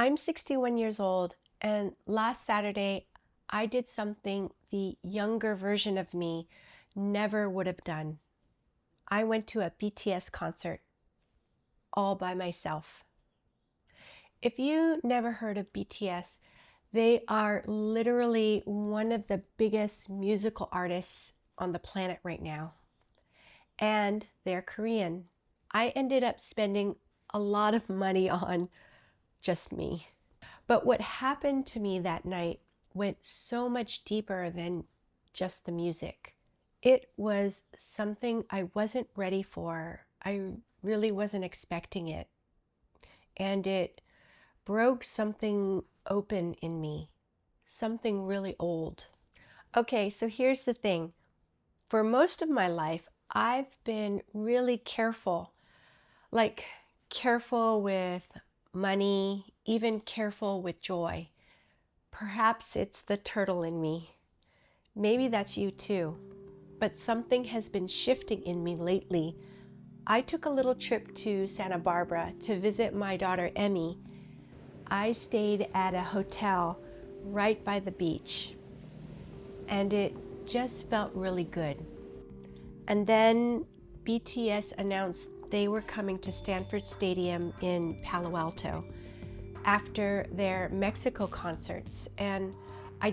I'm 61 years old, and last Saturday I did something the younger version of me never would have done. I went to a BTS concert all by myself. If you never heard of BTS, they are literally one of the biggest musical artists on the planet right now. And they're Korean. I ended up spending a lot of money on just me. But what happened to me that night went so much deeper than just the music. It was something I wasn't ready for. I really wasn't expecting it. And it broke something open in me, something really old. Okay, so here's the thing. For most of my life, I've been really careful, like careful with money, even careful with joy. Perhaps it's the turtle in me. Maybe that's you too. But something has been shifting in me lately. I took a little trip to Santa Barbara to visit my daughter Emmy. I stayed at a hotel right by the beach, and it just felt really good. And then BTS announced they were coming to Stanford Stadium in Palo Alto after their Mexico concerts, and I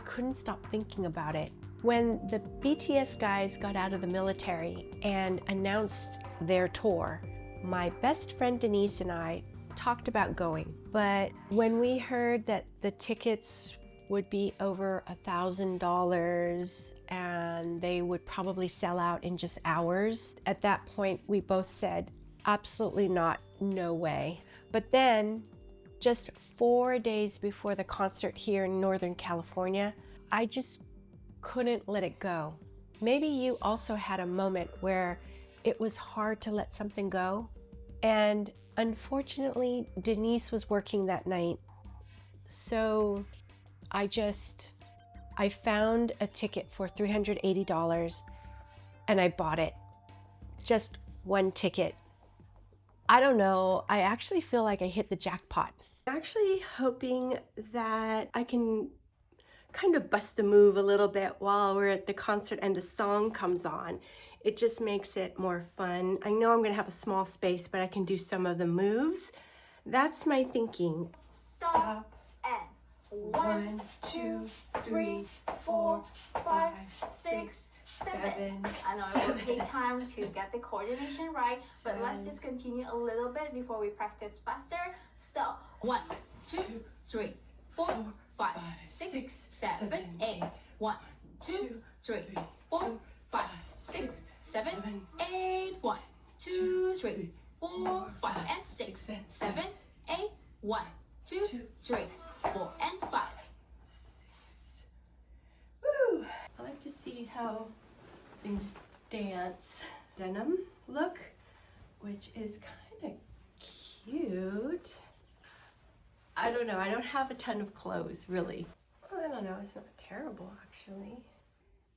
couldn't stop thinking about it. When the BTS guys got out of the military and announced their tour, my best friend Denise and I talked about going. But when we heard that the tickets would be over $1,000 and they would probably sell out in just hours, at that point we both said, absolutely not, no way. But then, just 4 days before the concert here in Northern California, I just couldn't let it go. Maybe you also had a moment where it was hard to let something go. And unfortunately, Denise was working that night. So I found a ticket for $380 and I bought it. Just one ticket. I don't know, I actually feel like I hit the jackpot. I'm actually hoping that I can kind of bust a move a little bit while we're at the concert and the song comes on. It just makes it more fun. I know I'm gonna have a small space, but I can do some of the moves. That's my thinking. Stop and 1, 2, 3, 4, 5, 6, 7. I know it will take time to get the coordination right, but let's just continue a little bit before we practice faster. So 1, 2, 3, 4, 5, 6, 7, 8. 1, 2, 3, 4, 5, 6, 7, 8. 1, 2, 3, 4, 5, and 6, 7, 8. 1, 2, 3, 4, and 5. Woo! I like to see how things dance. Denim look, which is kind of cute. I don't know, I don't have a ton of clothes, really. I don't know, it's not terrible, actually.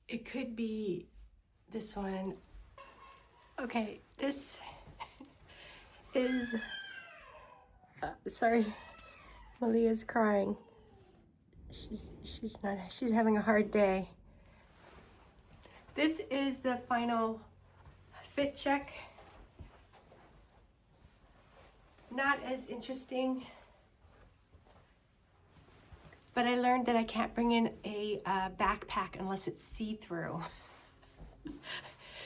It could be this one. Okay, this is, sorry, Malia's crying. She's having a hard day. This is the final fit check. Not as interesting, but I learned that I can't bring in a backpack unless it's see-through.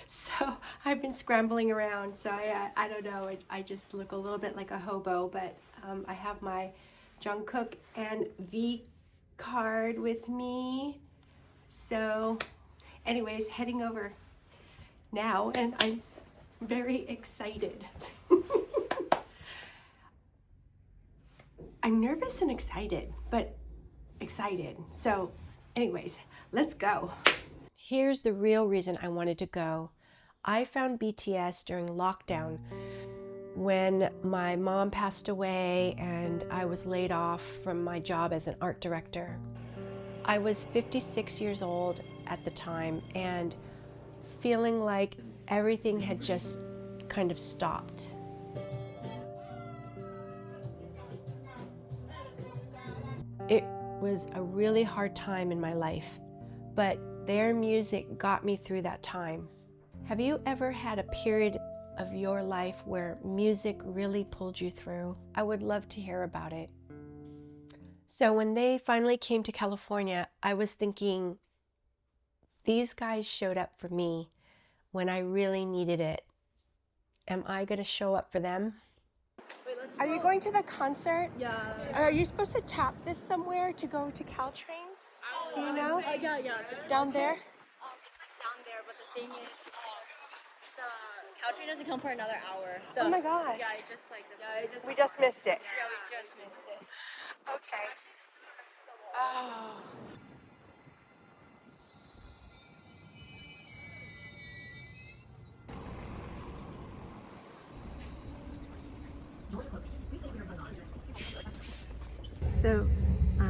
So I've been scrambling around, so I don't know, I just look a little bit like a hobo, but I have my Jungkook and V card with me. So anyways, heading over now, and I'm very excited. I'm nervous and excited, but excited. So anyways, let's go. Here's the real reason I wanted to go. I found BTS during lockdown when my mom passed away and I was laid off from my job as an art director. I was 56 years old at the time and feeling like everything had just kind of stopped. It was a really hard time in my life, but their music got me through that time. Have you ever had a period of your life where music really pulled you through? I would love to hear about it. So when they finally came to California, I was thinking, these guys showed up for me when I really needed it. Am I going to show up for them? Are you going to the concert? Yeah. Are you supposed to tap this somewhere to go to Caltrains? Do you know? Yeah. Down there? It's like down there, but the thing is, the Caltrain doesn't come for another hour. Oh my gosh. Yeah, it just like. We just missed it. Yeah, we just missed it. Okay. Oh. So I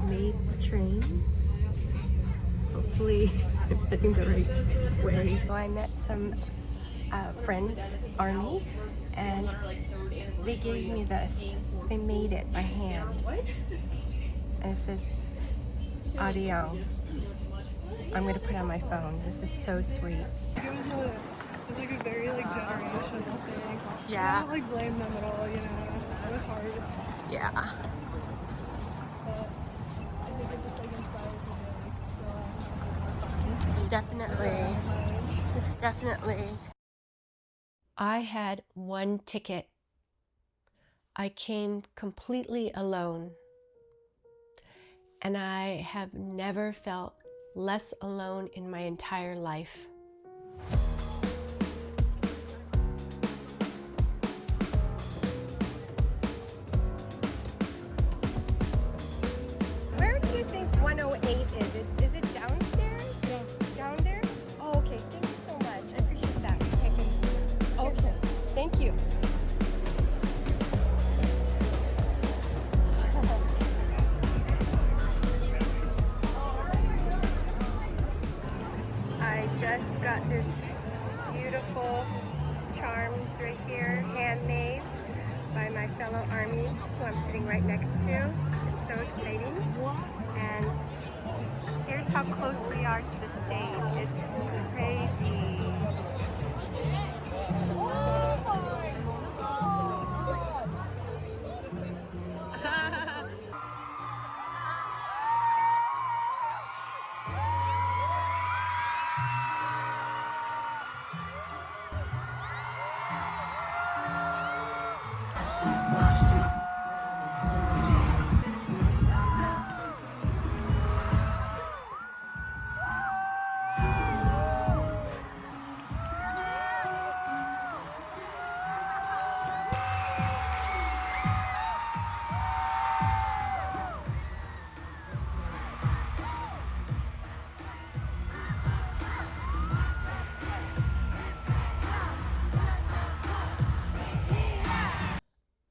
made the train. Hopefully I'm heading the right way. So I met some friends, Army, and they gave me this. They made it by hand. And it says, Audio. I'm going to put it on my phone. This is so sweet. It was like a very like generational thing. Yeah. I don't like blame them at all, you know. It was hard. Yeah. But I think it just like inspired me to like go out and have fun. Definitely. I had one ticket. I came completely alone. And I have never felt less alone in my entire life. Where do you think 108 is? Is it downstairs? Yeah. Down there? Oh, okay. Thank you so much. I appreciate that. Okay. Thank you. I just got this beautiful charms right here, handmade by my fellow Army, who I'm sitting right next to. It's so exciting. And here's how close we are to the stage. It's crazy.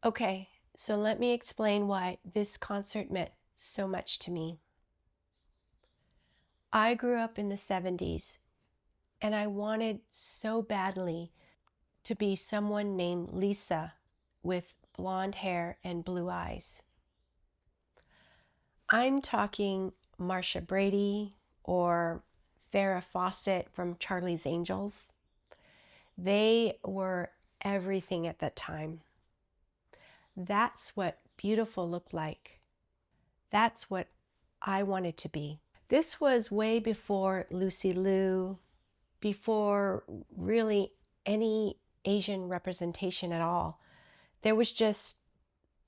Okay, so let me explain why this concert meant so much to me. I grew up in the 70s, and I wanted so badly to be someone named Lisa with blonde hair and blue eyes. I'm talking Marsha Brady or Farrah Fawcett from Charlie's Angels. They were everything at that time. That's what beautiful looked like. That's what I wanted to be. This was way before Lucy Liu, before really any Asian representation at all. There was just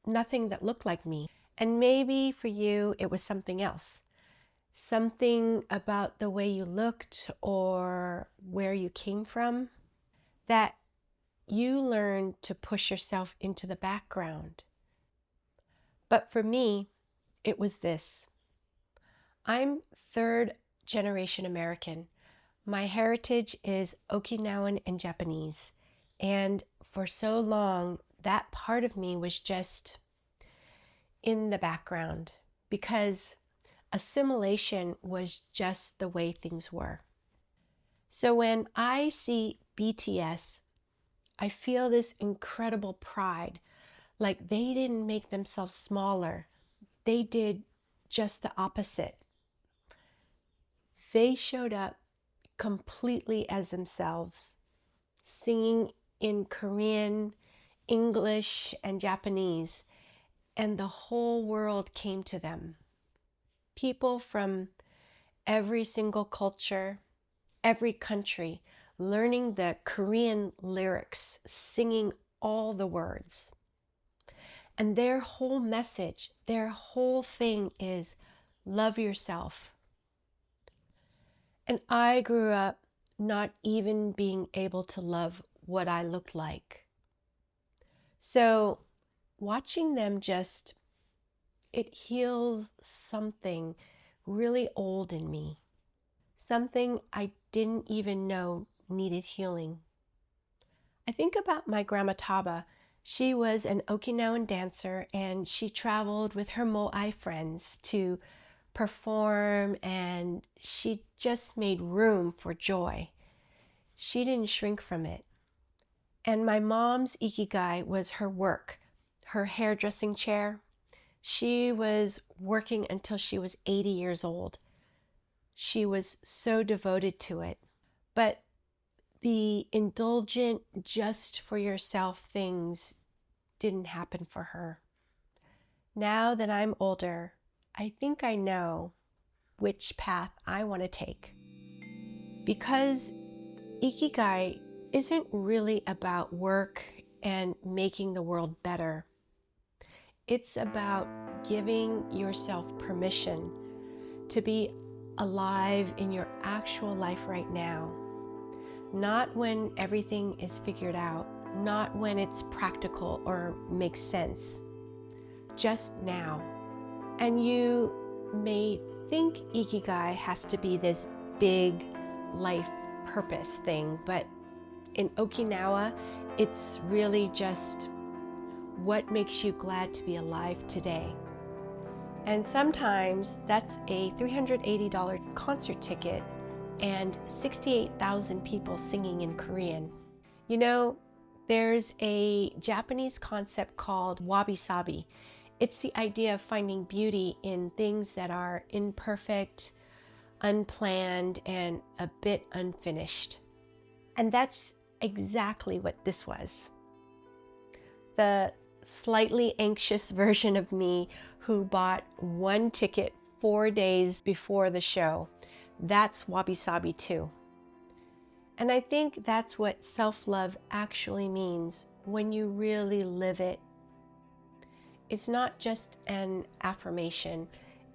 nothing that looked like me. And maybe for you, it was something else. Something about the way you looked or where you came from that you learned to push yourself into the background. But for me, it was this. I'm third generation American. My heritage is Okinawan and Japanese. And for so long, that part of me was just in the background because assimilation was just the way things were. So when I see BTS, I feel this incredible pride. Like they didn't make themselves smaller. They did just the opposite. They showed up completely as themselves, singing in Korean, English, and Japanese, and the whole world came to them. People from every single culture, every country, learning the Korean lyrics, singing all the words. And their whole message, their whole thing is love yourself. And I grew up not even being able to love what I looked like. So watching them it heals something really old in me. Something I didn't even know needed healing. I think about my grandma Taba. She was an Okinawan dancer, and she traveled with her Moai friends to perform, and she just made room for joy. She didn't shrink from it. And my mom's Ikigai was her work, her hairdressing chair. She was working until she was 80 years old. She was so devoted to it. But the indulgent, just for yourself things didn't happen for her. Now that I'm older, I think I know which path I want to take. Because Ikigai isn't really about work and making the world better. It's about giving yourself permission to be alive in your actual life right now. Not when everything is figured out, not when it's practical or makes sense. Just now. And you may think Ikigai has to be this big life purpose thing, but in Okinawa, it's really just what makes you glad to be alive today. And sometimes that's a $380 concert ticket and 68,000 people singing in Korean. You know, there's a Japanese concept called Wabi-sabi. It's the idea of finding beauty in things that are imperfect, unplanned, and a bit unfinished. And that's exactly what this was. The slightly anxious version of me who bought one ticket 4 days before the show. That's wabi-sabi too. And I think that's what self-love actually means when you really live it. It's not just an affirmation.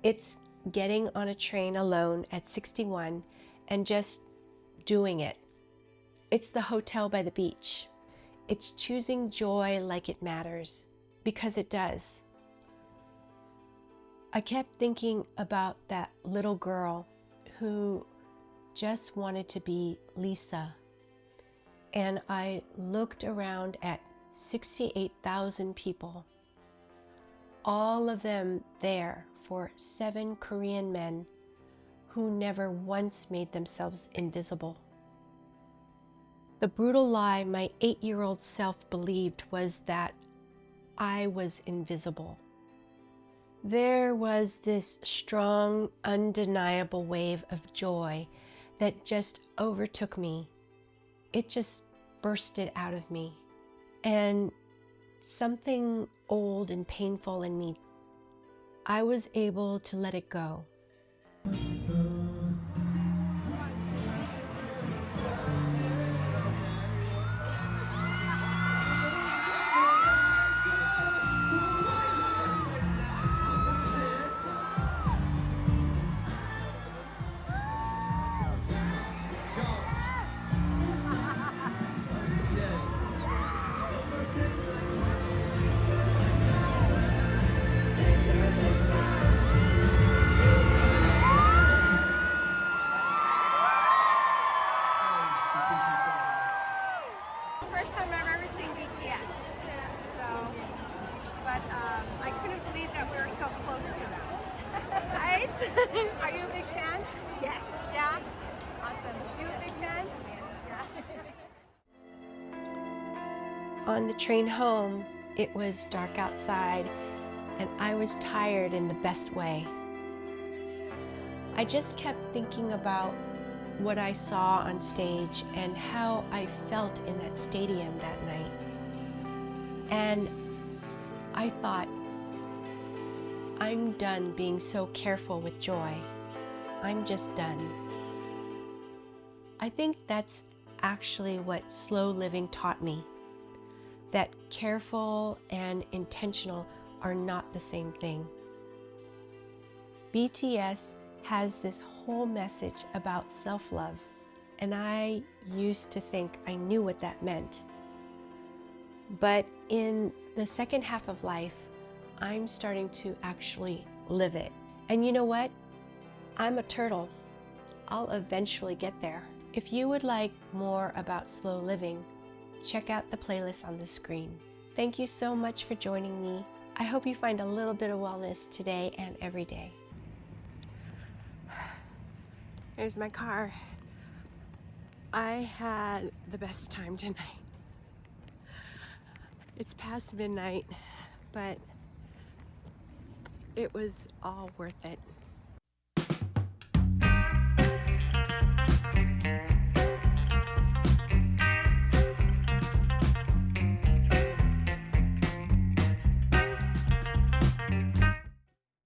It's getting on a train alone at 61 and just doing it. It's the hotel by the beach. It's choosing joy like it matters, because it does. I kept thinking about that little girl who just wanted to be Lisa. And I looked around at 68,000 people, all of them there for 7 Korean men who never once made themselves invisible. The brutal lie my 8-year-old self believed was that I was invisible. There was this strong, undeniable wave of joy that just overtook me. It just bursted out of me. And something old and painful in me, I was able to let it go. First time I've ever seen BTS. But I couldn't believe that we were so close to them. Right? Are you a big fan? Yes. Yeah? Awesome. You a big fan? Yeah. On the train home, it was dark outside, and I was tired in the best way. I just kept thinking about what I saw on stage and how I felt in that stadium that night. And I thought, I'm done being so careful with joy. I'm just done. I think that's actually what slow living taught me, that careful and intentional are not the same thing. BTS has this whole message about self-love, and I used to think I knew what that meant. But in the second half of life, I'm starting to actually live it. And you know what? I'm a turtle. I'll eventually get there. If you would like more about slow living, check out the playlist on the screen. Thank you so much for joining me. I hope you find a little bit of wellness today and every day. There's my car. I had the best time tonight. It's past midnight, but it was all worth it.